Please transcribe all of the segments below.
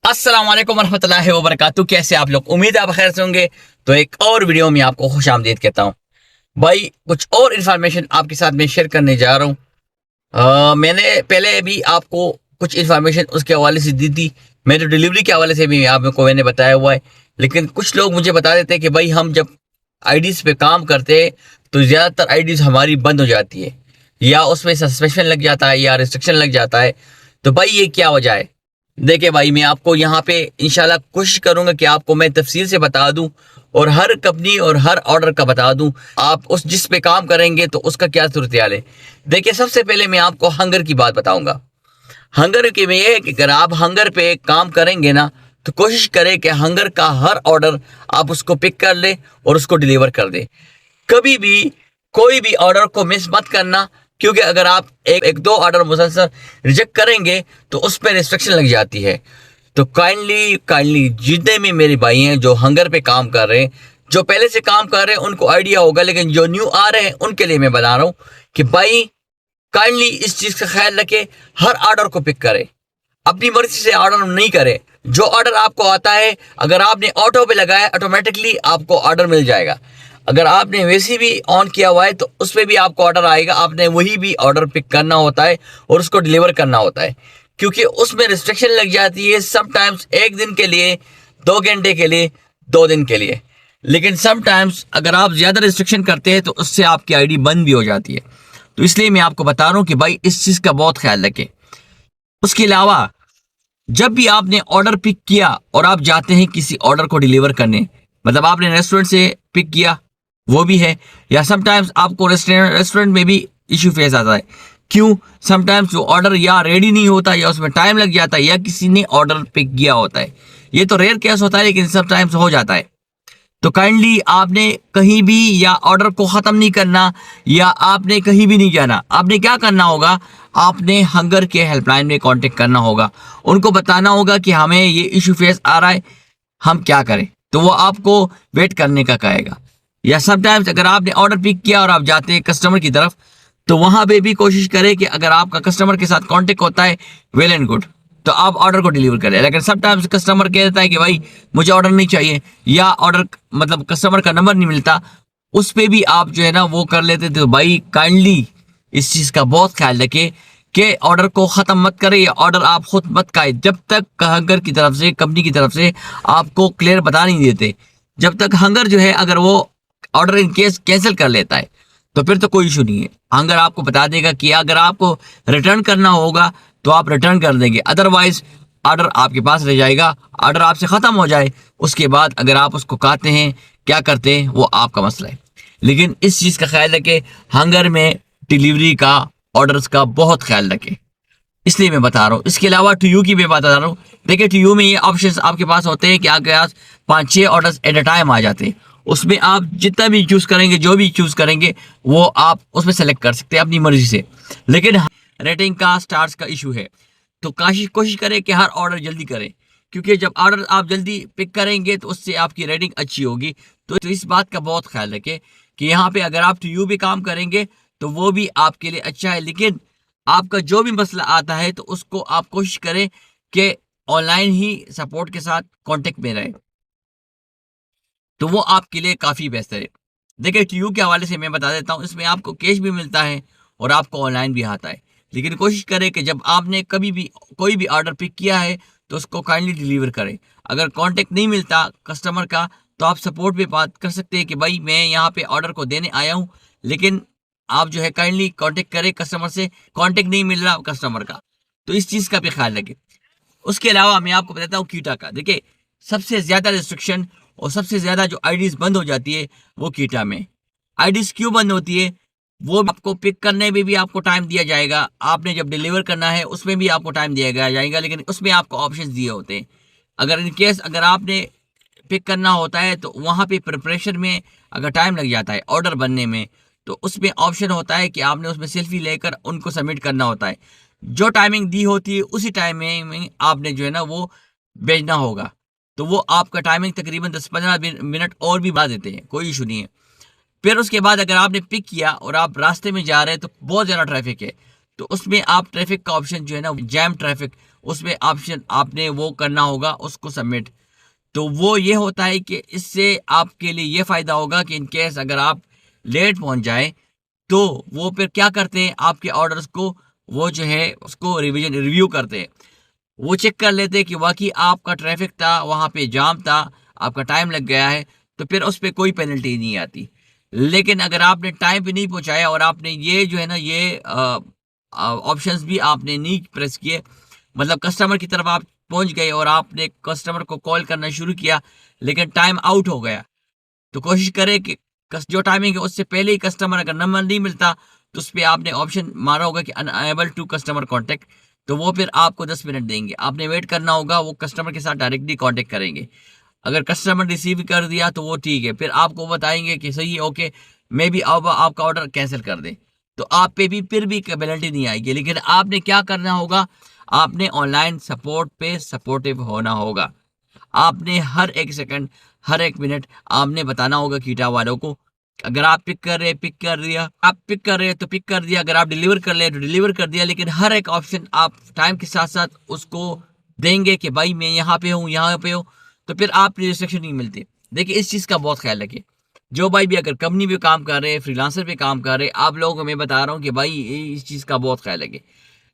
अस्सलाम वालेकुम रहमतुल्लाहि व बरकातहू। कैसे आप लोग? उम्मीद है आप खैर से होंगे। तो एक और वीडियो में आपको खुश आमदीद कहता हूँ भाई। कुछ और इन्फॉर्मेशन आपके साथ में शेयर करने जा रहा हूँ। मैंने पहले भी आपको कुछ इन्फॉर्मेशन उसके हवाले से दी थी। मेरे डिलीवरी के हवाले से भी आपको मैंने बताया हुआ है। लेकिन कुछ लोग मुझे बता देते हैं कि भाई हम जब आईडीज पे काम करते हैं तो ज़्यादातर आईडीज हमारी बंद हो जाती है, या उसमें सस्पेंशन लग जाता है, या रिस्ट्रिक्शन लग जाता है। तो भाई ये क्या वजह है? देखिए भाई, मैं आपको यहाँ पे इंशाल्लाह कोशिश करूंगा कि आपको मैं तफसील से बता दूं और हर कंपनी और हर ऑर्डर का बता दूं। आप उस जिस पे काम करेंगे तो उसका क्या सूरत हाल है। देखिए, सबसे पहले मैं आपको हंगर की बात बताऊंगा। हंगर के में ये है कि अगर आप हंगर पे काम करेंगे ना, तो कोशिश करें कि हंगर का हर ऑर्डर आप उसको पिक कर ले और उसको डिलीवर कर दे। कभी भी कोई भी ऑर्डर को मिस मत करना, क्योंकि अगर आप एक दो ऑर्डर मुसलसल रिजेक्ट करेंगे तो उस पर रिस्ट्रिक्शन लग जाती है। तो काइंडली काइंडली जितने भी मेरे भाई हैं जो हंगर पे काम कर रहे हैं, जो पहले से काम कर रहे हैं उनको आइडिया होगा, लेकिन जो न्यू आ रहे हैं उनके लिए मैं बता रहा हूँ कि भाई काइंडली इस चीज़ का ख्याल रखें। हर ऑर्डर को पिक करें, अपनी मर्जी से ऑर्डर नहीं करें। जो ऑर्डर आपको आता है, अगर आपने ऑटो पे लगाया, ऑटोमेटिकली आपको ऑर्डर मिल जाएगा। अगर आपने वैसे भी ऑन किया हुआ है तो उस पर भी आपको ऑर्डर आएगा। आपने वही भी ऑर्डर पिक करना होता है और उसको डिलीवर करना होता है, क्योंकि उसमें रिस्ट्रिक्शन लग जाती है। समटाइम्स एक दिन के लिए, 2 घंटे के लिए, 2 दिन के लिए। लेकिन समटाइम्स अगर आप ज़्यादा रिस्ट्रिक्शन करते हैं तो उससे आपकी आईडी बंद भी हो जाती है। तो इसलिए मैं आपको बता रहा हूँ कि भाई इस चीज़ का बहुत ख्याल रखें। उसके अलावा जब भी आपने ऑर्डर पिक किया और आप जाते हैं किसी ऑर्डर को डिलीवर करने, मतलब आपने रेस्टोरेंट से पिक किया, वो भी है, या समटाइम्स आपको रेस्टोरेंट में भी इशू फेस आता है। क्यों? समटाइम्स वो ऑर्डर या रेडी नहीं होता, या उसमें टाइम लग जाता है, या किसी ने ऑर्डर पिक किया होता है। ये तो रेयर केस होता है, लेकिन समटाइम्स हो जाता है। तो काइंडली आपने कहीं भी या ऑर्डर को ख़त्म नहीं करना, या आपने कहीं भी नहीं जाना। आपने क्या करना होगा, आपने हंगर के हेल्पलाइन में कांटेक्ट करना होगा, उनको बताना होगा कि हमें ये इशू फेस आ रहा है, हम क्या करें। तो वो आपको वेट करने का कहेगा। या समटाइम्स अगर आपने ऑर्डर पिक किया और आप जाते हैं कस्टमर की तरफ, तो वहाँ पे भी कोशिश करें कि अगर आपका कस्टमर के साथ कांटेक्ट होता है, वेल एंड गुड, तो आप ऑर्डर को डिलीवर करें। लेकिन समटाइम्स कस्टमर कह देता है कि भाई मुझे ऑर्डर नहीं चाहिए, या ऑर्डर मतलब कस्टमर का नंबर नहीं मिलता, उस पर भी आप जो है ना वो कर लेते। तो भाई काइंडली इस चीज़ का बहुत ख्याल रखें कि ऑर्डर को ख़त्म मत करें, या ऑर्डर आप खुद मत खाएं जब तक हंगर की तरफ से, कंपनी की तरफ से आपको क्लियर बता नहीं देते। जब तक हंगर जो है, अगर वो ऑर्डर इन केस कैंसिल कर लेता है तो फिर तो कोई इशू नहीं है। हंगर आपको बता देगा कि अगर आपको रिटर्न करना होगा तो आप रिटर्न कर देंगे, अदरवाइज ऑर्डर आपके पास रह जाएगा। ऑर्डर आपसे ख़त्म हो जाए, उसके बाद अगर आप उसको काटते हैं, क्या करते हैं, वो आपका मसला है। लेकिन इस चीज़ का ख्याल रखें, हंगर में डिलीवरी का, ऑर्डर्स का बहुत ख्याल रखें, इसलिए मैं बता रहा हूँ। इसके अलावा टू यू की मैं बता रहा हूँ। देखिए, टू यू में ये ऑप्शंस आपके पास होते हैं कि आपके पास 5-6 ऑर्डर्स एट अ टाइम आ जाते हैं। उसमें आप जितना भी चूज़ करेंगे, जो भी चूज़ करेंगे, वो आप उसमें सेलेक्ट कर सकते हैं अपनी मर्जी से। लेकिन रेटिंग का, स्टार्स का इशू है, तो कोशिश करें कि हर ऑर्डर जल्दी करें, क्योंकि जब ऑर्डर आप जल्दी पिक करेंगे तो उससे आपकी रेटिंग अच्छी होगी। तो इस बात का बहुत ख्याल रखें कि यहाँ पे अगर आप टू यू भी काम करेंगे तो वो भी आपके लिए अच्छा है। लेकिन आपका जो भी मसला आता है तो उसको आप कोशिश करें कि ऑनलाइन ही सपोर्ट के साथ कांटेक्ट में रहें, तो वो आपके लिए काफ़ी बेहतर है। देखिए, टीयू के हवाले से मैं बता देता हूँ, इसमें आपको कैश भी मिलता है और आपको ऑनलाइन भी आता है। लेकिन कोशिश करें कि जब आपने कभी भी कोई भी ऑर्डर पिक किया है तो उसको काइंडली डिलीवर करें। अगर कांटेक्ट नहीं मिलता कस्टमर का, तो आप सपोर्ट पे बात कर सकते हैं कि भाई मैं यहाँ पे ऑर्डर को देने आया हूँ, लेकिन आप जो है काइंडली कांटेक्ट करें कस्टमर से, कांटेक्ट नहीं मिल रहा कस्टमर का। तो इस चीज़ का भी ख्याल रखें। उसके अलावा मैं आपको बताता हूँ कीटा का। देखिए, सबसे ज़्यादा रिस्ट्रिक्शन और सबसे ज़्यादा जो आईडीज़ बंद हो जाती है वो कीटा में। आईडीज़ क्यों बंद होती है? वो आपको पिक करने में भी आपको टाइम दिया जाएगा, आपने जब डिलीवर करना है उसमें भी आपको टाइम दिया जाएगा, लेकिन उसमें आपको ऑप्शंस दिए होते हैं। अगर इन केस अगर आपने पिक करना होता है तो वहाँ पे प्रिपरेशन में अगर टाइम लग जाता है ऑर्डर बनने में, तो उसमें ऑप्शन होता है कि आपने उसमें सेल्फी लेकर उनको सबमिट करना होता है। जो टाइमिंग दी होती है उसी टाइमिंग में आपने जो है ना वो भेजना होगा। तो वो आपका टाइमिंग तकरीबन 10-15 मिनट और भी बढ़ा देते हैं, कोई इशू नहीं है। फिर उसके बाद अगर आपने पिक किया और आप रास्ते में जा रहे हैं तो बहुत ज़्यादा ट्रैफिक है, तो उसमें आप ट्रैफिक का ऑप्शन जो है ना, जैम ट्रैफिक, उसमें ऑप्शन आपने वो करना होगा, उसको सबमिट। तो वो ये होता है कि इससे आपके लिए ये फायदा होगा कि इन केस अगर आप लेट पहुंच जाए तो वो फिर क्या करते हैं, आपके ऑर्डर्स को वो जो है उसको रिव्यू करते हैं। वो चेक कर लेते हैं कि वाकई आपका ट्रैफिक था, वहां पे जाम था, आपका टाइम लग गया है, तो फिर उस पर कोई पेनल्टी नहीं आती। लेकिन अगर आपने टाइम पे नहीं पहुंचाया और आपने ये जो है ना, ये ऑप्शंस भी आपने नहीं प्रेस किए, मतलब कस्टमर की तरफ आप पहुंच गए और आपने कस्टमर को कॉल करना शुरू किया लेकिन टाइम आउट हो गया, तो कोशिश करें कि जो टाइमिंग है उससे पहले ही कस्टमर अगर नंबर नहीं मिलता तो उस पर आपने ऑप्शन मारा होगा कि अनएबल टू कस्टमर कॉन्टेक्ट, तो वो फिर आपको 10 मिनट देंगे, आपने वेट करना होगा, वो कस्टमर के साथ डायरेक्टली कांटेक्ट करेंगे। अगर कस्टमर रिसीव कर दिया तो वो ठीक है, फिर आपको बताएंगे कि सही है, ओके, मे बी अब आपका ऑर्डर कैंसिल कर दें, तो आप पे भी फिर भी पेनल्टी नहीं आएगी। लेकिन आपने क्या करना होगा, आपने ऑनलाइन सपोर्ट पे सपोर्टिव होना होगा। आपने हर एक सेकंड, हर एक मिनट आपने बताना होगा कीटा वालों को। अगर आप पिक कर रहे, पिक कर दिया, आप पिक कर रहे तो पिक कर दिया, अगर आप डिलीवर कर ले तो डिलीवर कर दिया, लेकिन हर एक ऑप्शन आप टाइम के साथ साथ उसको देंगे कि भाई मैं यहाँ पे हूँ, यहाँ पे हूँ, तो फिर आप रिस्ट्रिक्शन नहीं मिलती। देखिए इस चीज़ का बहुत ख्याल रखिए। जो भाई भी अगर कंपनी पे काम कर रहे हैं, फ्रीलांसर पे काम कर रहे हैं, आप लोगों को मैं बता रहा हूँ कि भाई इस चीज़ का बहुत ख्याल रखिए।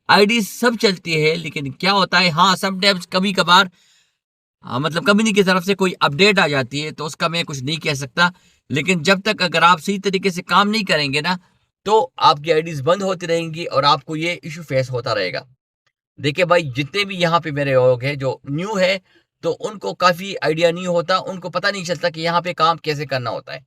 आईडी सब चलती है, लेकिन क्या होता है, हाँ समटाइम्स कभी कभार, हाँ मतलब कंपनी की तरफ से कोई अपडेट आ जाती है तो उसका मैं कुछ नहीं कह सकता। लेकिन जब तक अगर आप सही तरीके से काम नहीं करेंगे ना, तो आपकी आईडीज बंद होती रहेंगी और आपको ये इशू फेस होता रहेगा। देखिए भाई, जितने भी यहाँ पे मेरे लोग हैं जो न्यू है, तो उनको काफी आइडिया नहीं होता, उनको पता नहीं चलता कि यहाँ पे काम कैसे करना होता है।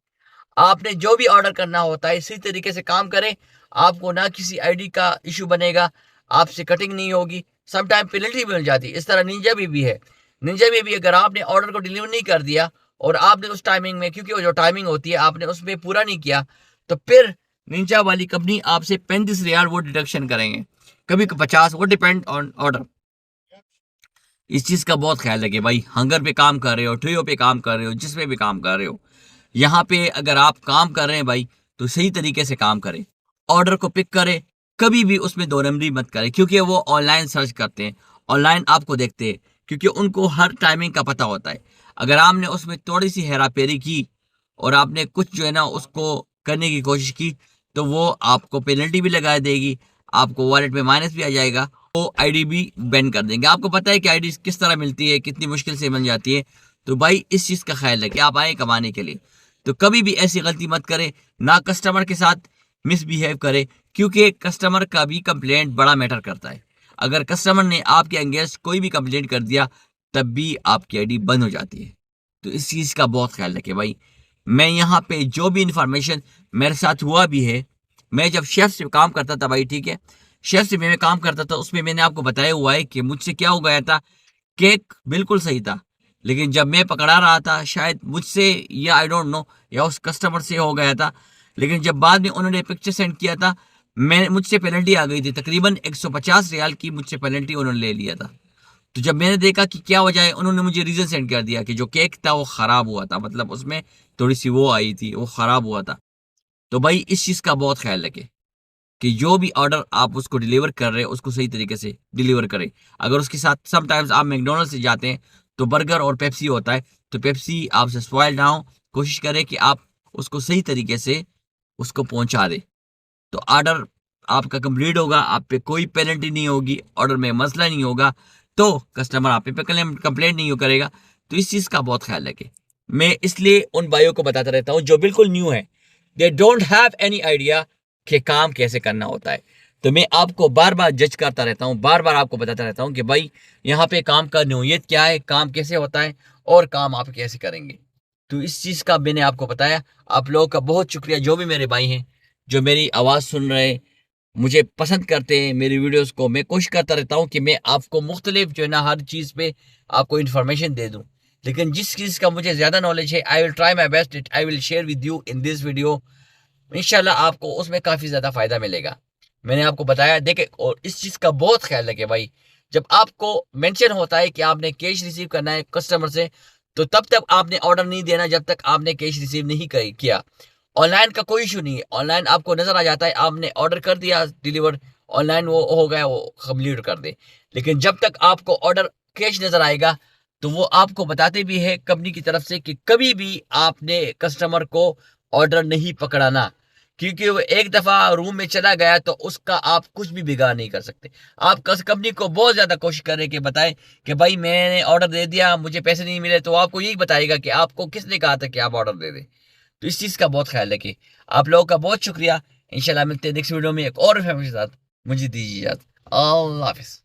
आपने जो भी ऑर्डर करना होता है इसी तरीके से काम करें, आपको ना किसी आईडी का इशू बनेगा, आपसे कटिंग नहीं होगी, सम टाइम पेनल्टी मिल जाती है। इस तरह निंजा भी है। निंजा में भी अगर आपने ऑर्डर को डिलीवर नहीं कर दिया और आपने उस टाइमिंग में, क्योंकि वो जो टाइमिंग होती है आपने उसमें पूरा नहीं किया, तो फिर निंजा वाली कंपनी आपसे 35 रियाल वो डिडक्शन करेंगे, कभी 50, वो डिपेंड ऑन ऑर्डर। इस चीज का बहुत ख्याल रखिए भाई। हंगर पे काम कर रहे हो, ट्रियो पे काम कर रहे हो, जिसमें भी काम कर रहे हो, यहाँ पे अगर आप काम कर रहे हैं भाई, तो सही तरीके से काम करें, ऑर्डर को पिक करें, कभी भी उसमें दो नंबरी मत करें, क्योंकि वो ऑनलाइन सर्च करते हैं, ऑनलाइन आपको देखते हैं, क्योंकि उनको हर टाइमिंग का पता होता है। अगर आपने उसमें थोड़ी सी हेराफेरी की और आपने कुछ जो है ना उसको करने की कोशिश की, तो वो आपको पेनल्टी भी लगा देगी, आपको वॉलेट में माइनस भी आ जाएगा, वो आईडी भी बैन कर देंगे। आपको पता है कि आईडी किस तरह मिलती है, कितनी मुश्किल से मिल जाती है। तो भाई इस चीज का ख्याल रखें, आप आए कमाने के लिए, तो कभी भी ऐसी गलती मत करें, ना कस्टमर के साथ मिसबिहेव करें, क्योंकि कस्टमर का भी कंप्लेंट बड़ा मैटर करता है। अगर कस्टमर ने आपके अगेंस्ट कोई भी कंप्लेंट कर दिया, तब भी आपकी आईडी बंद हो जाती है। तो इस चीज का बहुत ख्याल रखें भाई। मैं यहाँ पे जो भी इंफॉर्मेशन मेरे साथ हुआ भी है, मैं जब शेफ से काम करता था भाई, ठीक है, शेफ से मैं काम करता था, उसमें मैंने आपको बताया हुआ है कि मुझसे क्या हो गया था। केक बिल्कुल सही था, लेकिन जब मैं पकड़ा रहा था, शायद मुझसे या आई डोंट नो, या उस कस्टमर से हो गया था, लेकिन जब बाद में उन्होंने पिक्चर सेंड किया था, मैं मुझसे पेनल्टी आ गई थी, तकरीबन 150 रियाल की मुझसे पेनल्टी उन्होंने ले लिया था। तो जब मैंने देखा कि क्या वजह है, उन्होंने मुझे रीजन सेंड कर दिया कि जो केक था वो खराब हुआ था, मतलब उसमें थोड़ी सी वो आई थी, वो खराब हुआ था। तो भाई इस चीज का बहुत ख्याल रखें कि जो भी ऑर्डर आप उसको डिलीवर कर रहे हैं उसको सही तरीके से डिलीवर करें। अगर उसके साथ समटाइम्स आप मैकडोनल्ड से जाते हैं तो बर्गर और पेप्सी होता है, तो पेप्सी आपसे स्पॉइल ना हो, कोशिश करें कि आप उसको सही तरीके से उसको पहुंचा दें, तो ऑर्डर आपका कंप्लीट होगा, आप पे कोई पेनल्टी नहीं होगी, ऑर्डर में मसला नहीं होगा, तो कस्टमर आप पे कंप्लेंट नहीं करेगा। तो इस चीज का बहुत ख्याल रखें। मैं इसलिए उन भाइयों को बताता रहता हूँ जो बिल्कुल न्यू है, they don't have any idea कि काम कैसे करना होता है, तो मैं आपको बार बार जज करता रहता हूँ, बार बार आपको बताता रहता हूँ कि भाई यहाँ पे काम का नौयत क्या है, काम कैसे होता है और काम आप कैसे करेंगे। तो इस चीज का मैंने आपको बताया। आप लोगों का बहुत शुक्रिया, जो भी मेरे भाई हैं जो मेरी आवाज सुन रहे हैं, मुझे पसंद करते हैं, मेरी वीडियोस को। मैं कोशिश करता रहता हूँ कि मैं आपको मुख्तलिफ जो है ना हर चीज़ पे आपको इन्फॉर्मेशन दे दूँ, लेकिन जिस चीज़ का मुझे ज़्यादा नॉलेज है, I will try my best it I will share with you in this video. इंशाल्लाह आपको उसमें काफ़ी ज़्यादा फ़ायदा मिलेगा। मैंने आपको बताया, देखे, और इस चीज़ का बहुत ख्याल रखे भाई, जब आपको मेंशन होता है कि आपने कैश रिसीव करना है कस्टमर से, तो तब तक आपने ऑर्डर नहीं देना जब तक आपने कैश रिसीव नहीं किया। ऑनलाइन का कोई इशू नहीं है, ऑनलाइन आपको नजर आ जाता है, आपने ऑर्डर कर दिया डिलीवर, ऑनलाइन वो हो गया, वो कंप्लीट कर दे। लेकिन जब तक आपको ऑर्डर कैश नजर आएगा तो वो आपको बताते भी है कंपनी की तरफ से कि कभी भी आपने कस्टमर को ऑर्डर नहीं पकड़ाना, क्योंकि वो एक दफा रूम में चला गया तो उसका आप कुछ भी बिगाड़ नहीं कर सकते। आप कंपनी को बहुत ज्यादा कोशिश करें कि बताएं कि भाई मैंने ऑर्डर दे दिया, मुझे पैसे नहीं मिले, तो आपको यही बताएगा कि आपको किसने कहा था कि आप ऑर्डर दे दें। तो इस चीज का बहुत ख्याल रखें। आप लोगों का बहुत शुक्रिया। इंशाल्लाह मिलते हैं नेक्स्ट वीडियो में एक और फैमिली के साथ। मुझे दीजिए इजाजत। अल्लाह हाफिज।